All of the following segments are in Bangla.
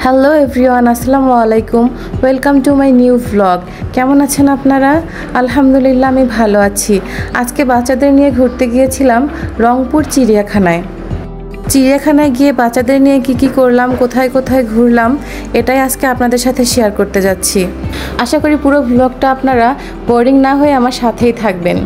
হ্যালো এভরিওয়ান, আসসালামু আলাইকুম। Welcome to my new vlog. কেমন আছেন আপনারা? আলহামদুলিল্লাহ, আমি ভালো আছি। আজকে বাচ্চাদের নিয়ে ঘুরতে গিয়েছিলাম রংপুর চিড়িয়াখানায়। চিড়িয়াখানায় গিয়ে বাচ্চাদের নিয়ে কি করলাম, কোথায় কোথায় ঘুরলাম, এটাই আজকে আপনাদের সাথে শেয়ার করতে যাচ্ছি। আশা করি পুরো ভ্লগটা আপনারা বোরিং না হয়ে আমার সাথেই থাকবেন।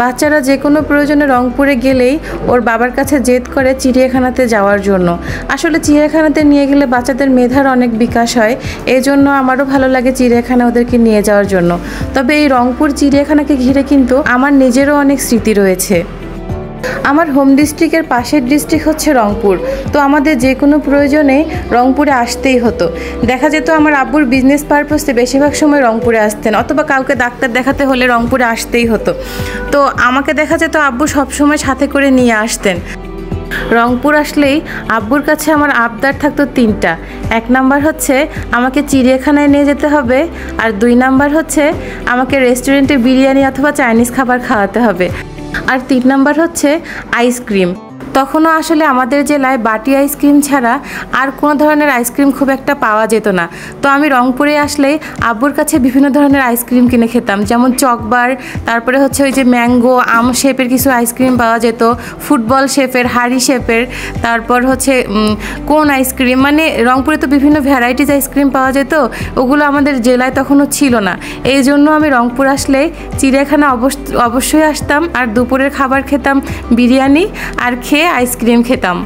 বাচ্চারা যে কোনো প্রয়োজনে রংপুরে গেলেই ওর বাবার কাছে জেদ করে চিড়িয়াখানাতে যাওয়ার জন্য। আসলে চিড়িয়াখানাতে নিয়ে গেলে বাচ্চাদের মেধার অনেক বিকাশ হয়, এই জন্য আমারও ভালো লাগে চিড়িয়াখানা ওদেরকে নিয়ে যাওয়ার জন্য। তবে এই রংপুর চিড়িয়াখানাকে ঘিরে কিন্তু আমার নিজেরও অনেক স্মৃতি রয়েছে। আমার হোম ডিস্ট্রিক্টের পাশের ডিস্ট্রিক্ট হচ্ছে রংপুর, তো আমাদের যে কোনো প্রয়োজনে রংপুরে আসতেই হতো। দেখা যেত আমার আব্বুর বিজনেস পারপাসে বেশিরভাগ সময় রংপুরে আসতেন, অথবা কাউকে ডাক্তার দেখাতে হলে রংপুরে আসতেই হতো। তো আমাকে দেখা যেত আব্বু সবসময় সাথে করে নিয়ে আসতেন। রংপুর আসলেই আব্বুর কাছে আমার আবদার থাকতো তিনটা। 1 নাম্বার হচ্ছে আমাকে চিড়িয়াখানায় নিয়ে যেতে হবে, আর 2 নাম্বার হচ্ছে আমাকে রেস্টুরেন্টে বিরিয়ানি অথবা চাইনিজ খাবার খাওয়াতে হবে, আর 3 নাম্বার হচ্ছে আইসক্রিম। তখনও আসলে আমাদের জেলায় বাটি আইসক্রিম ছাড়া আর কোনো ধরনের আইসক্রিম খুব একটা পাওয়া যেত না। তো আমি রংপুরে আসলেই আব্বুর কাছে বিভিন্ন ধরনের আইসক্রিম কিনে খেতাম, যেমন চকবার, তারপরে হচ্ছে ওই যে ম্যাঙ্গো আম শেপের কিছু আইসক্রিম পাওয়া যেত, ফুটবল শেপের, হাড়ি শেপের, তারপর হচ্ছে কোন আইসক্রিম, মানে রংপুরে তো বিভিন্ন ভ্যারাইটিস আইসক্রিম পাওয়া যেত, ওগুলো আমাদের জেলায় তখনও ছিল না। এই জন্য আমি রংপুর আসলে চিড়িয়াখানা অবশ্যই আসতাম, আর দুপুরের খাবার খেতাম বিরিয়ানি, আর খেয়ে আইসক্রিম খেতাম।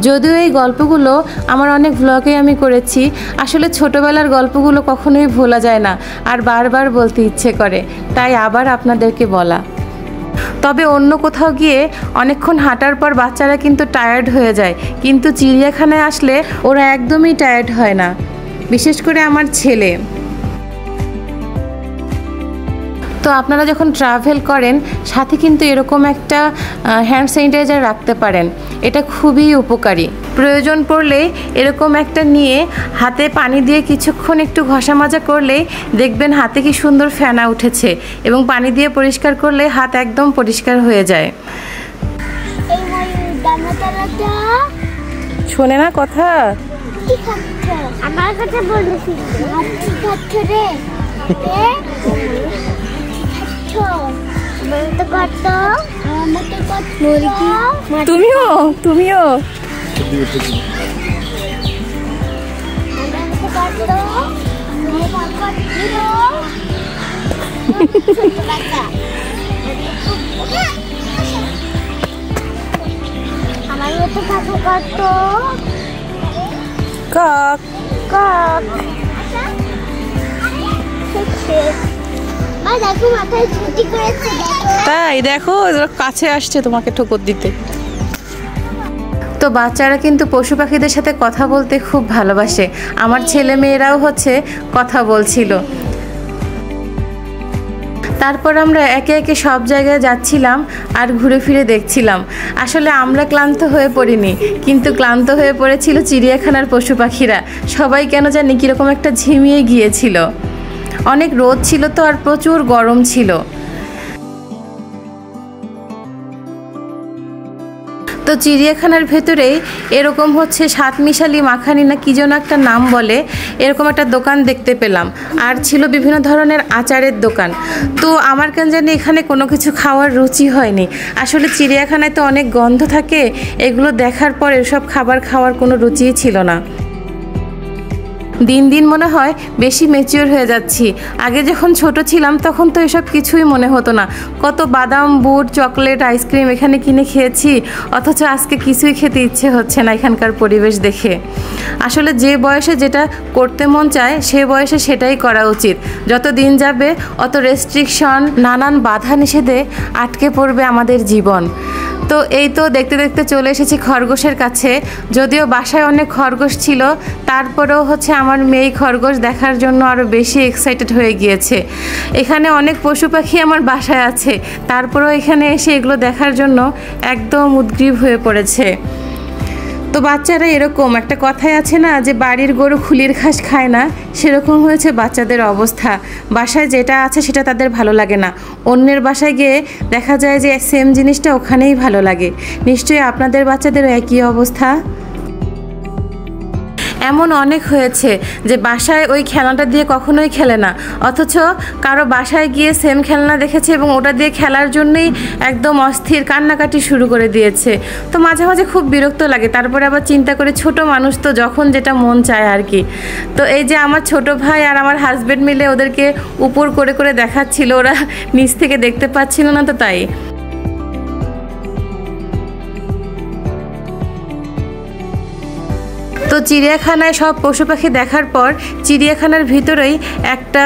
যদিও এই গল্পগুলো আমার অনেক ভ্লগে আমি করেছি, আসলে ছোটোবেলার গল্পগুলো কখনোই ভোলা যায় না, আর বারবার বলতে ইচ্ছে করে, তাই আবার আপনাদেরকে বলা। তবে অন্য কোথাও গিয়ে অনেকক্ষণ হাঁটার পর বাচ্চারা কিন্তু টায়ার্ড হয়ে যায়, কিন্তু চিড়িয়াখানায় আসলে ওরা একদমই টায়ার্ড হয় না, বিশেষ করে আমার ছেলে। তো আপনারা যখন ট্রাভেল করেন সাথে কিন্তু এরকম একটা হ্যান্ড স্যানিটাইজার রাখতে পারেন, এটা খুবই উপকারী। প্রয়োজন পড়লে এরকম একটা নিয়ে হাতে পানি দিয়ে কিছুক্ষণ একটু ঘষা মাজা করলেই দেখবেন হাতে কি সুন্দর ফেনা উঠেছে, এবং পানি দিয়ে পরিষ্কার করলে হাত একদম পরিষ্কার হয়ে যায়। শোনে না কথা, আমার কথা বলেছি তুমিও আমার মতো কাকু করতো কক কক। দেখো মাথায় ছুটি করেছে, তাই দেখো কাছে আসছে তোমাকে ঠোকর দিতে। তো বাচ্চারা কিন্তু পশু পাখিদের সাথে কথা বলতে খুব ভালোবাসে, আমার ছেলে মেয়েরাও হচ্ছে কথা বলছিল। তারপর আমরা একে একে সব জায়গায় যাচ্ছিলাম আর ঘুরে ফিরে দেখছিলাম। আসলে আমরা ক্লান্ত হয়ে পড়িনি, কিন্তু ক্লান্ত হয়ে পড়েছিল চিড়িয়াখানার পশু পাখিরা। সবাই কেন জানি কীরকম একটা ঝিমিয়ে গিয়েছিল, অনেক রোদ ছিল তো, আর প্রচুর গরম ছিল। তো চিড়িয়াখানার ভেতরেই এরকম হচ্ছে সাতমিশালি মাখানি না কি যেন একটা নাম বলে, এরকম একটা দোকান দেখতে পেলাম, আর ছিল বিভিন্ন ধরনের আচারের দোকান। তো আমার কেন জানি এখানে কোনো কিছু খাওয়ার রুচি হয়নি। আসলে চিড়িয়াখানায় তো অনেক গন্ধ থাকে, এগুলো দেখার পর এসব খাবার খাওয়ার কোনো রুচিই ছিল না। দিন দিন মনে হয় বেশি ম্যাচিওর হয়ে যাচ্ছি। আগে যখন ছোট ছিলাম তখন তো এসব কিছুই মনে হতো না, কত বাদাম, বুট, চকলেট, আইসক্রিম এখানে কিনে খেয়েছি, অথচ আজকে কিছুই খেতে ইচ্ছে হচ্ছে না এখানকার পরিবেশ দেখে। আসলে যে বয়সে যেটা করতে মন চায় সে বয়সে সেটাই করা উচিত। যত দিন যাবে অত রেস্ট্রিকশন, নানান বাধা নিষেধে আটকে পড়বে আমাদের জীবন। তো এই তো দেখতে দেখতে চলে এসেছি খরগোশের কাছে। যদিও বাসায় অনেক খরগোশ ছিল, তারপরেও হচ্ছে আমার মেয়ে খরগোশ দেখার জন্য আরও বেশি এক্সাইটেড হয়ে গিয়েছে। এখানে অনেক পশু পাখি আমার বাসায় আছে, তারপরেও এখানে এসে এগুলো দেখার জন্য একদম উদগ্রীব হয়ে পড়েছে। তো বাচ্চারা এরকম একটা কথাই আছে না যে বাড়ির গরু খুলির ঘাস খায় না, সেরকম হয়েছে বাচ্চাদের অবস্থা। বাসায় যেটা আছে সেটা তাদের ভালো লাগে না, অন্যের বাসায় গিয়ে দেখা যায় যে সেম জিনিসটা ওখানেই ভালো লাগে। নিশ্চয়ই আপনাদের বাচ্চাদেরও একই অবস্থা। এমন অনেক হয়েছে যে বাসায় ওই খেলনাটা দিয়ে কখনোই খেলে না, অথচ কারো বাসায় গিয়ে সেম খেলনা দেখেছে এবং ওটা দিয়ে খেলার জন্যই একদম অস্থির কান্নাকাটি শুরু করে দিয়েছে। তো মাঝে মাঝে খুব বিরক্ত লাগে, তারপরে আবার চিন্তা করে ছোট মানুষ তো যখন যেটা মন চায় আর কি। তো এই যে আমার ছোট ভাই আর আমার হাজব্যান্ড মিলে ওদেরকে উপর করে করে দেখাচ্ছিল, ওরা নিচ থেকে দেখতে পাচ্ছিল না, তো তাই। তো চিড়িয়াখানায় সব পশু পাখি দেখার পর চিড়িয়াখানার ভিতরেই একটা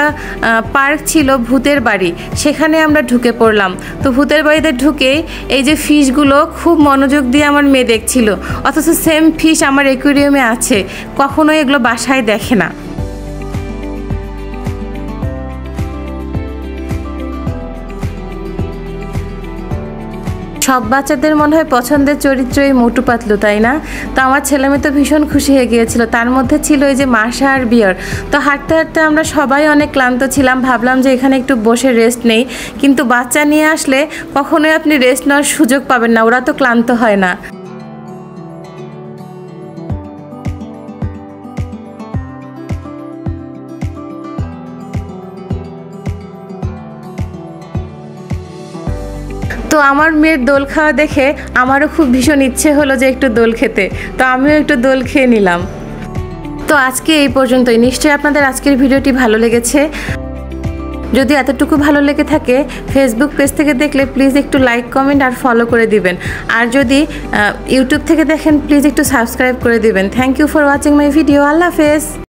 পার্ক ছিল ভূতের বাড়ি, সেখানে আমরা ঢুকে পড়লাম। তো ভূতের বাড়িতে ঢুকে এই যে ফিশগুলো খুব মনোযোগ দিয়ে আমার মেয়ে দেখছিল, অথচ সেম ফিশ আমার অ্যাকুয়ারিয়ামে আছে, কখনোই এগুলো বাসায় দেখে না। সব বাচ্চাদের মনে হয় পছন্দের চরিত্র এই মোটু পাতলু, তাই না? তো আমার ছেলে মেয়ে তো ভীষণ খুশি হয়ে গিয়েছিল। তার মধ্যে ছিল এই যে মাশা আর বিয়ার। তো হাঁটতে হাঁটতে আমরা সবাই অনেক ক্লান্ত ছিলাম, ভাবলাম যে এখানে একটু বসে রেস্ট নেই, কিন্তু বাচ্চা নিয়ে আসলে কখনোই আপনি রেস্ট নেওয়ার সুযোগ পাবেন না, ওরা তো ক্লান্ত হয় না। তো আমার মেয়ের দোল খাওয়া দেখে আমারও খুব ভীষণ ইচ্ছে হলো যে একটু দোল খেতে, তো আমিও একটু দোল খেয়ে নিলাম। তো আজকে এই পর্যন্তই। নিশ্চয়ই আপনাদের আজকের ভিডিওটি ভালো লেগেছে। যদি এতটুকু ভালো লেগে থাকে ফেসবুক পেজ থেকে দেখলে প্লিজ একটু লাইক, কমেন্ট আর ফলো করে দিবেন। আর যদি ইউটিউব থেকে দেখেন প্লিজ একটু সাবস্ক্রাইব করে দিবেন। Thank you for watching my video. আল্লাহ হাফেজ।